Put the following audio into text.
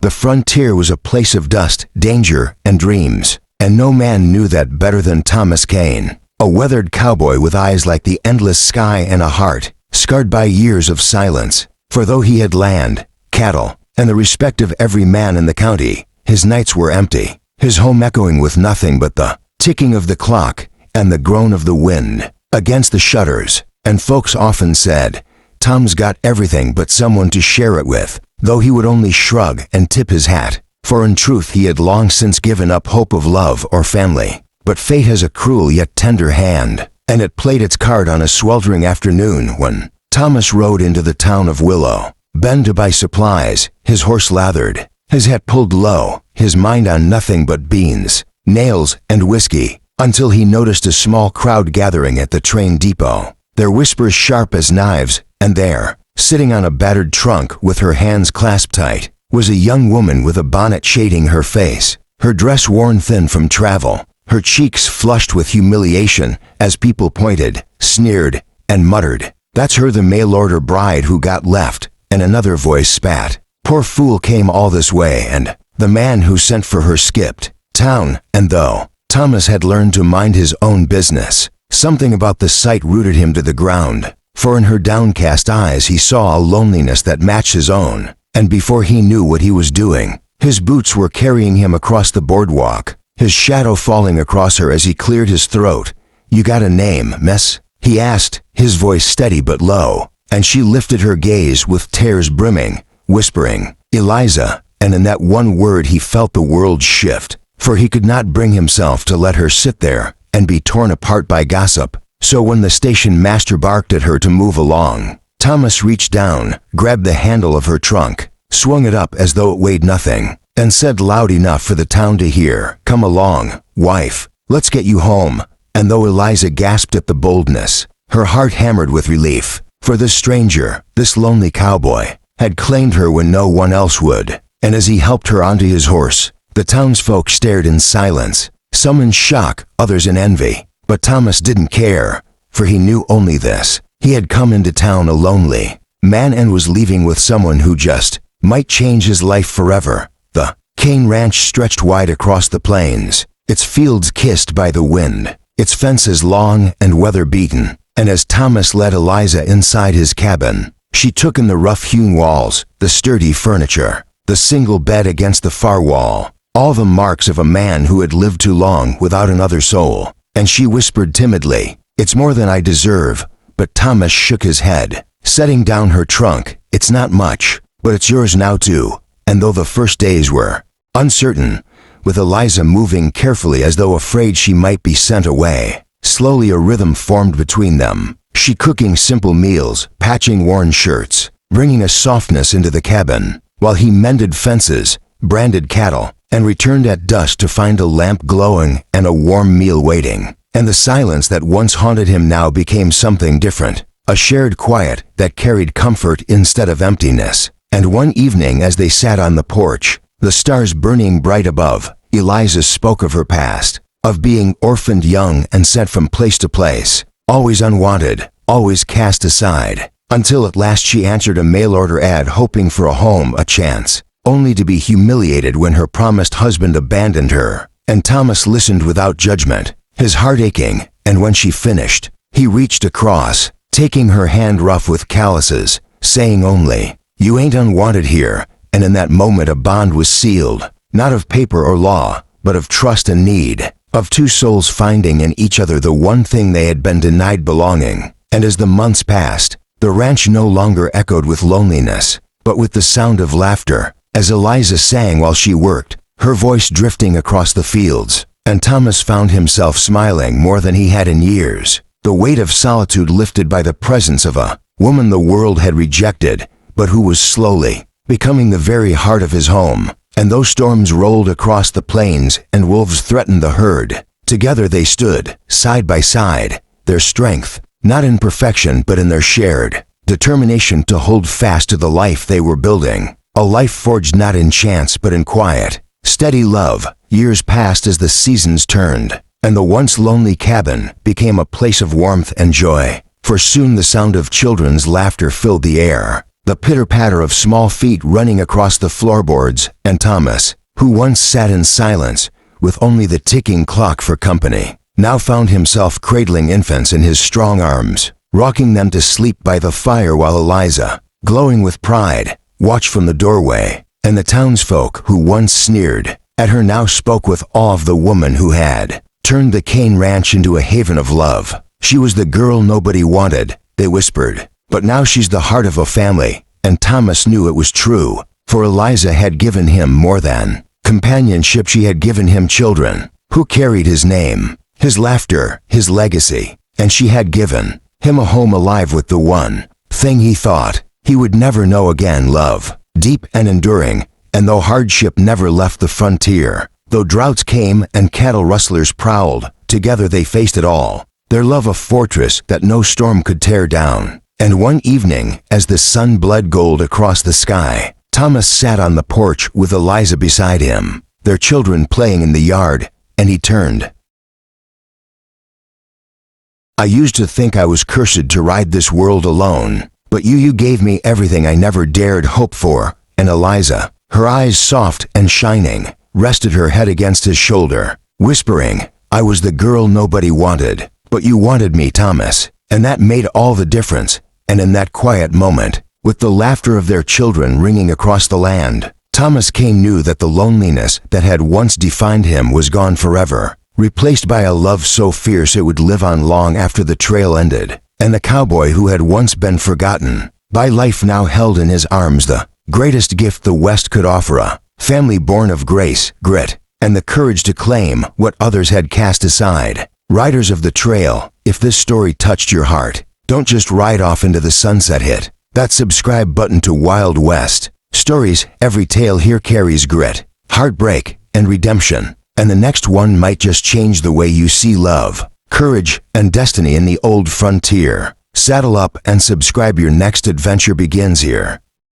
The frontier was a place of dust, danger, and dreams, and no man knew that better than Thomas Kane, a weathered cowboy with eyes like the endless sky and a heart scarred by years of silence. For though he had land, cattle, and the respect of every man in the county, his nights were empty, his home echoing with nothing but the ticking of the clock and the groan of the wind against the shutters. And folks often said, "Tom's got everything but someone to share it with," though he would only shrug and tip his hat, for in truth he had long since given up hope of love or family. But fate has a cruel yet tender hand, and it played its card on a sweltering afternoon when Thomas rode into the town of Willow, Bend to buy supplies, his horse lathered, his hat pulled low, his mind on nothing but beans, nails, and whiskey, until he noticed a small crowd gathering at the train depot, their whispers sharp as knives, and there, sitting on a battered trunk with her hands clasped tight, was a young woman with a bonnet shading her face, her dress worn thin from travel, her cheeks flushed with humiliation as people pointed, sneered, and muttered, "That's her, the mail-order bride who got left," and another voice spat, "Poor fool, came all this way," and "The man who sent for her skipped town." And though Thomas had learned to mind his own business, something about the sight rooted him to the ground, for in her downcast eyes he saw a loneliness that matched his own, and before he knew what he was doing, his boots were carrying him across the boardwalk, his shadow falling across her as he cleared his throat. "You got a name, miss?" he asked, his voice steady but low, and she lifted her gaze with tears brimming, whispering, "Eliza," and in that one word he felt the world shift, for he could not bring himself to let her sit there and be torn apart by gossip. So when the station master barked at her to move along, Thomas reached down, grabbed the handle of her trunk, swung it up as though it weighed nothing, and said loud enough for the town to hear, "Come along, wife, let's get you home." And though Eliza gasped at the boldness, her heart hammered with relief, for this stranger, this lonely cowboy, had claimed her when no one else would. And as he helped her onto his horse, the townsfolk stared in silence, some in shock, others in envy. But Thomas didn't care, for he knew only this: he had come into town a lonely man and was leaving with someone who just might change his life forever. The Kane Ranch stretched wide across the plains, its fields kissed by the wind, its fences long and weather-beaten, and as Thomas led Eliza inside his cabin, she took in the rough-hewn walls, the sturdy furniture, the single bed against the far wall, all the marks of a man who had lived too long without another soul. And she whispered timidly, "It's more than I deserve," but Thomas shook his head, setting down her trunk. "It's not much, but it's yours now too." And though the first days were uncertain, with Eliza moving carefully as though afraid she might be sent away, slowly a rhythm formed between them, she cooking simple meals, patching worn shirts, bringing a softness into the cabin, while he mended fences, branded cattle, and returned at dusk to find a lamp glowing and a warm meal waiting. And the silence that once haunted him now became something different, a shared quiet that carried comfort instead of emptiness. And one evening as they sat on the porch, the stars burning bright above, Eliza spoke of her past, of being orphaned young and sent from place to place, always unwanted, always cast aside, until at last she answered a mail-order ad hoping for a home, a chance, only to be humiliated when her promised husband abandoned her. And Thomas listened without judgment, his heart aching, and when she finished, he reached across, taking her hand rough with calluses, saying only, "You ain't unwanted here." And in that moment a bond was sealed, not of paper or law, but of trust and need, of two souls finding in each other the one thing they had been denied belonging. And as the months passed, the ranch no longer echoed with loneliness, but with the sound of laughter, as Eliza sang while she worked, her voice drifting across the fields, and Thomas found himself smiling more than he had in years, the weight of solitude lifted by the presence of a woman the world had rejected, but who was slowly becoming the very heart of his home. And though storms rolled across the plains and wolves threatened the herd, together they stood, side by side, their strength, not in perfection but in their shared determination to hold fast to the life they were building. A life forged not in chance but in quiet, steady love. Years passed as the seasons turned, and the once lonely cabin became a place of warmth and joy, for soon the sound of children's laughter filled the air, the pitter-patter of small feet running across the floorboards, and Thomas, who once sat in silence, with only the ticking clock for company, now found himself cradling infants in his strong arms, rocking them to sleep by the fire while Eliza, glowing with pride, watched from the doorway, and the townsfolk who once sneered at her now spoke with awe of the woman who had turned the Kane Ranch into a haven of love. She was the girl nobody wanted, they whispered, but now she's the heart of a family, and Thomas knew it was true, for Eliza had given him more than companionship. She had given him children, who carried his name, his laughter, his legacy, and she had given him a home alive with the one thing he thought he would never know again: love, deep and enduring. And though hardship never left the frontier, though droughts came and cattle rustlers prowled, together they faced it all, their love a fortress that no storm could tear down. And one evening, as the sun bled gold across the sky, Thomas sat on the porch with Eliza beside him, their children playing in the yard, and he turned. "I used to think I was cursed to ride this world alone, but you gave me everything I never dared hope for." And Eliza, her eyes soft and shining, rested her head against his shoulder, whispering, "I was the girl nobody wanted, but you wanted me, Thomas, and that made all the difference." And in that quiet moment, with the laughter of their children ringing across the land, Thomas Kane knew that the loneliness that had once defined him was gone forever, replaced by a love so fierce it would live on long after the trail ended. And the cowboy who had once been forgotten by life now held in his arms the greatest gift the West could offer: a family born of grace, grit, and the courage to claim what others had cast aside. Riders of the trail, if this story touched your heart, don't just ride off into the sunset. Hit that subscribe button to Wild West Stories. Every tale here carries grit, heartbreak, and redemption, and the next one might just change the way you see love, courage, and destiny in the old frontier. Saddle up and subscribe. Your next adventure begins here.